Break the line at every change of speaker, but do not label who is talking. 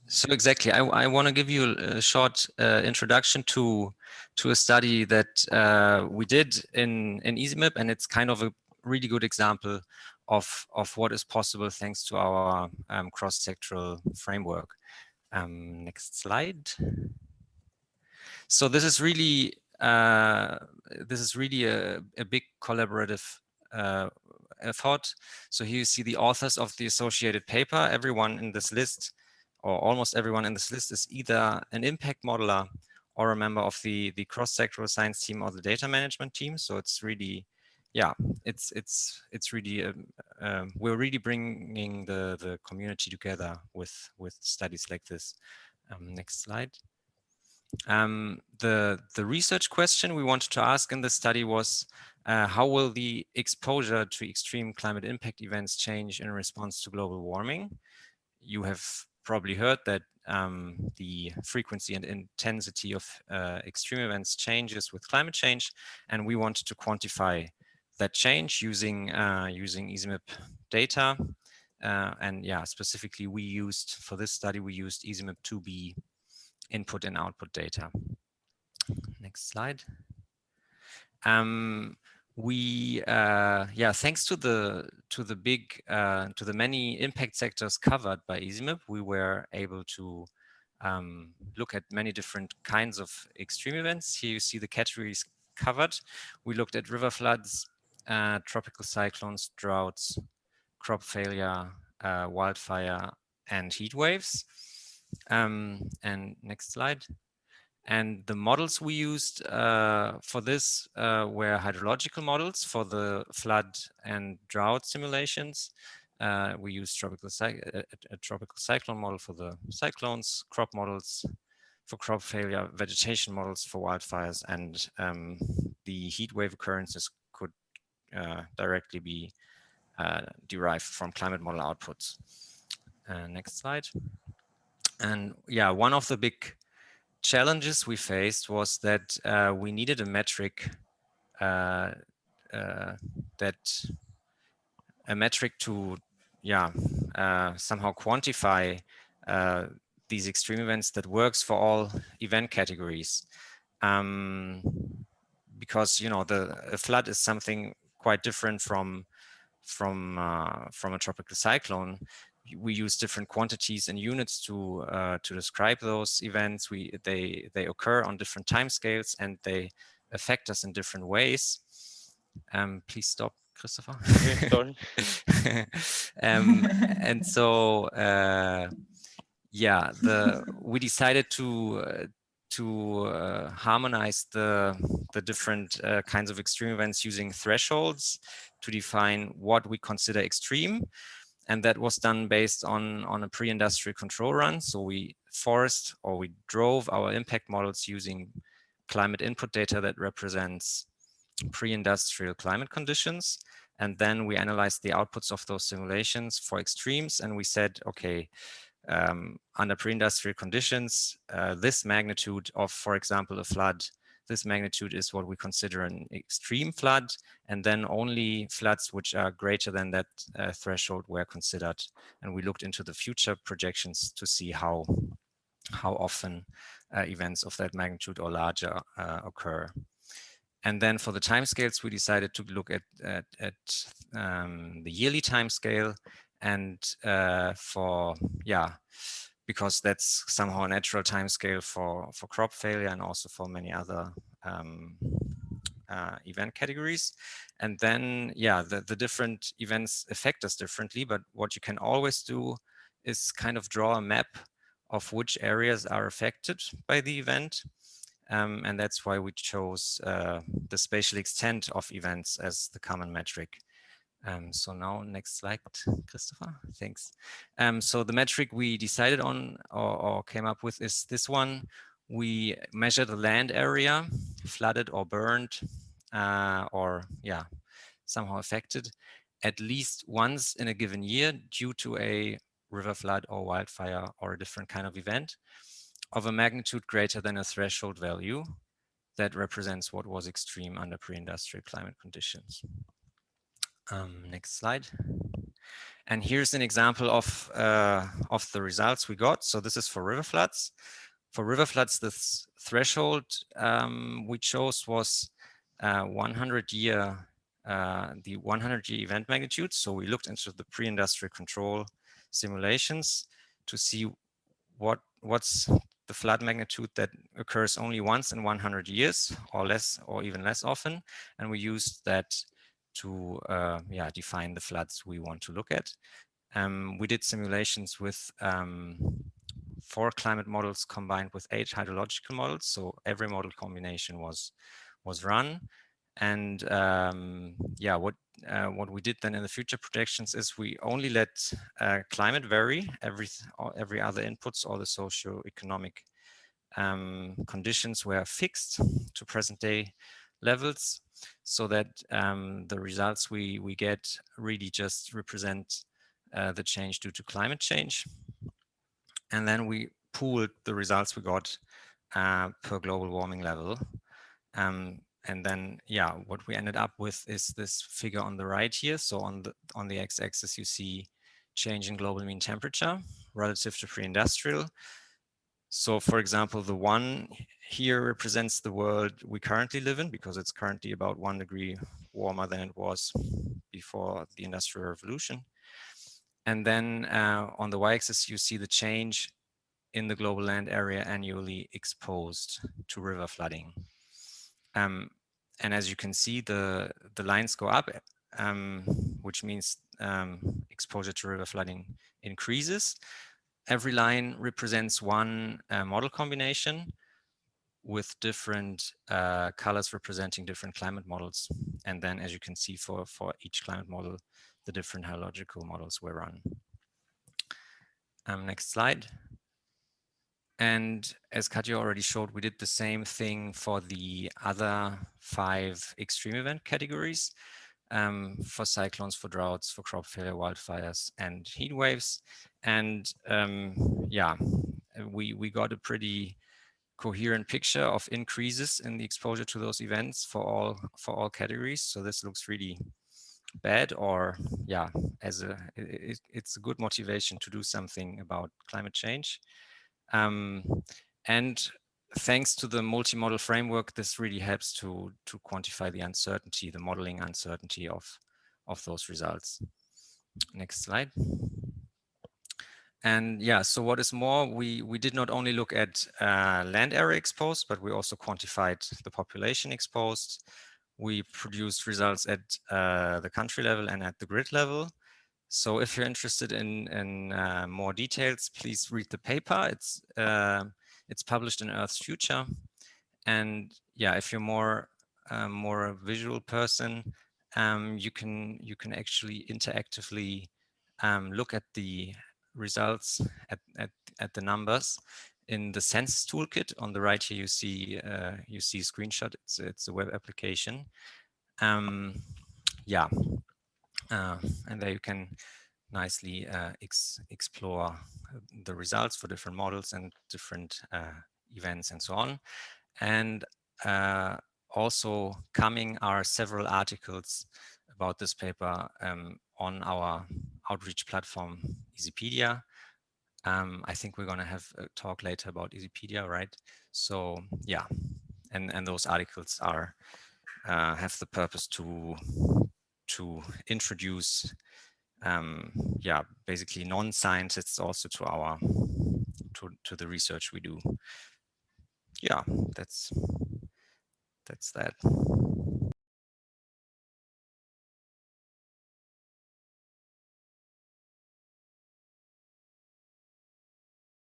So exactly, I want to give you a short introduction to a study that we did in ISIMIP, and it's kind of a really good example of what is possible thanks to our cross-sectoral framework. Next slide. So this is really a big collaborative effort. So here you see the authors of the associated paper. Everyone in this list, or almost everyone in this list, is either an impact modeler or a member of the cross-sectoral science team or the data management team. So it's really, yeah, it's really we're really bringing the community together with studies like this. Next slide. The research question we wanted to ask in the study was, how will the exposure to extreme climate impact events change in response to global warming? You have probably heard that the frequency and intensity of extreme events changes with climate change, and we wanted to quantify that change using ISIMIP data. And yeah, specifically we used, for this study, we used ISIMIP 2B input and output data. Next slide. Thanks to the many impact sectors covered by ISIMIP, we were able to look at many different kinds of extreme events. Here you see the categories covered. We looked at river floods, tropical cyclones, droughts, crop failure, wildfire, and heat waves. And next slide. And the models we used for this were hydrological models for the flood and drought simulations. We used a tropical cyclone model for the cyclones, crop models for crop failure, vegetation models for wildfires, and the heat wave occurrences could directly be derived from climate model outputs. Next slide. And yeah, one of the big challenges we faced was that we needed a metric to somehow quantify these extreme events that works for all event categories, because a flood is something quite different from a tropical cyclone. We use different quantities and units to describe those events. They occur on different timescales and they affect us in different ways. Please stop, Christopher.
Sorry.
And so we decided to harmonize the different kinds of extreme events using thresholds to define what we consider extreme. And that was done based on a pre-industrial control run. So we drove our impact models using climate input data that represents pre-industrial climate conditions. And then we analyzed the outputs of those simulations for extremes. And we said, okay, under pre-industrial conditions, this magnitude of, for example, a flood, this magnitude is what we consider an extreme flood, and then only floods which are greater than that threshold were considered. And we looked into the future projections to see how often events of that magnitude or larger occur. And then for the timescales, we decided to look at the yearly timescale, and because that's somehow a natural timescale for crop failure and also for many other event categories. And then, the different events affect us differently, but what you can always do is kind of draw a map of which areas are affected by the event. And that's why we chose the spatial extent of events as the common metric. So now next slide, Christopher, thanks. So the metric we decided on or came up with is this one. We measure the land area flooded or burned somehow affected at least once in a given year due to a river flood or wildfire or a different kind of event of a magnitude greater than a threshold value that represents what was extreme under pre-industrial climate conditions. Next slide. And here's an example of the results we got. So this is for river floods. For river floods, this threshold we chose was 100-year, the 100-year event magnitude. So we looked into the pre-industrial control simulations to see what's the flood magnitude that occurs only once in 100 years or less, or even less often. And we used that to define the floods we want to look at. We did simulations with 4 climate models combined with 8 hydrological models. So every model combination was run. And what we did then in the future projections is we only let climate vary. Every other inputs, all the socio-economic conditions were fixed to present day levels, so that the results we get really just represent the change due to climate change. And then we pooled the results we got per global warming level. And then, what we ended up with is this figure on the right here. So on the x-axis, you see change in global mean temperature relative to pre-industrial. So for example, the 1 here represents the world we currently live in, because it's currently about 1 degree warmer than it was before the Industrial Revolution. And then on the y-axis, you see the change in the global land area annually exposed to river flooding. And as you can see, the lines go up, which means exposure to river flooding increases. Every line represents one model combination with different colors representing different climate models. And then, as you can see, for each climate model, the different hydrological models were run. Next slide. And as Katja already showed, we did the same thing for the other 5 extreme event categories, for cyclones, for droughts, for crop failure, wildfires, and heat waves. And we got a pretty coherent picture of increases in the exposure to those events for all categories. So this looks really bad, or it's a good motivation to do something about climate change. And thanks to the multi-model framework, this really helps to quantify the uncertainty, the modeling uncertainty of those results. Next slide. And so what is more, we did not only look at land area exposed, but we also quantified the population exposed. We produced results at the country level and at the grid level. So if you're interested in more details, please read the paper. It's published in Earth's Future. And if you're more a visual person, you can actually interactively look at the results, at the numbers in the Census toolkit. On the right here, you see a screenshot. It's a web application. And there you can nicely explore the results for different models and different events and so on. And also coming are several articles about this paper on our outreach platform, Easypedia. I think we're going to have a talk later about Easypedia, right? So and those articles are have the purpose to introduce basically non-scientists also to the research we do. That's that.